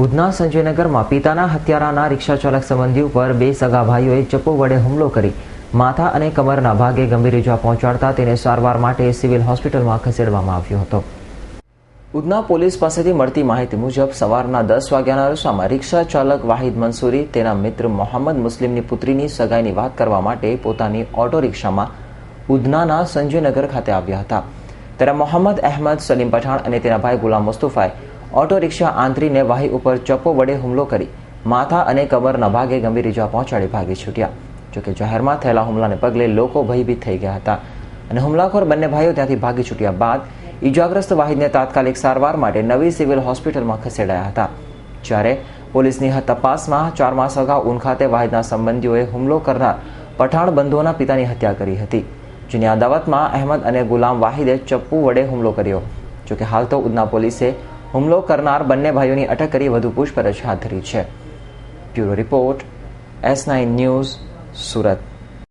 ઉધના સંજયનગરમાં પિતાના હત્યારાના રિક્ષા ચાલક સંબંધી ઉપર બે સગા ભાઈઓએ ચપ્પુ વડે હુમલો કરી માથા અને કમરના ભાગે ગંભીર ઇજા પહોંચાડતા તેને સારવાર માટે સિવિલ હોસ્પિટલમાં ખસેડવામાં આવ્યો હતો. ઉધના પોલીસ પાસેથી મળતી માહિતી મુજબ સવારના 10 વાગ્યાના અરસામાં રિક્ષા ચાલક વાહિદ મંસૂરી તેના મિત્ર મોહમ્મદ મુસ્લિમની પુત્રીની સગાઈની વાત કરવા માટે પોતાની ઓટો રિક્ષામાં ઉધનાના સંજયનગર ખાતે આવ્યા હતા. ત્યારે મોહમ્મદ અહેમદ સલીમ પઠાણ અને તેના ભાઈ ગુલામ મુસ્તફાએ ઓટો રિક્ષા આંતરીને વાહી ઉપર ચપ્પો વડે હુમલો કરી માથા અને કમરના ભાગે ગંભીર ઇજા પહોંચાડી ભાગી છૂટ્યા. જોકે જાહેરમાં થયેલા હુમલાને પગલે લોકો ભયભીત થઈ ગયા હતા અને હુમલાખોર બંને ભાઈઓ ત્યાંથી ભાગી છૂટ્યા બાદ ઇજાગ્રસ્ત વાહિદને તાત્કાલિક સારવાર માટે નવી સિવિલ હોસ્પિટલમાં ખસેડાયા હતા. જ્યારે પોલીસની તપાસમાં 4 માસ અગાઉ ઉન ખાતે વાહિદના સંબંધીઓએ હુમલો કરનાર પઠાણ બંધુઓના પિતાની હત્યા કરી હતી, જેની અદાવતમાં અહેમદ અને ગુલામ વાહિદે ચપ્પુ વડે હુમલો કર્યો. જોકે હાલ તો ઉધના પોલીસે હુમલો કરનાર બંને ભાઈઓની અટક કરી વધુ પૂછપરછ હાથ ધરી છે. Bureau report S9 news, Surat.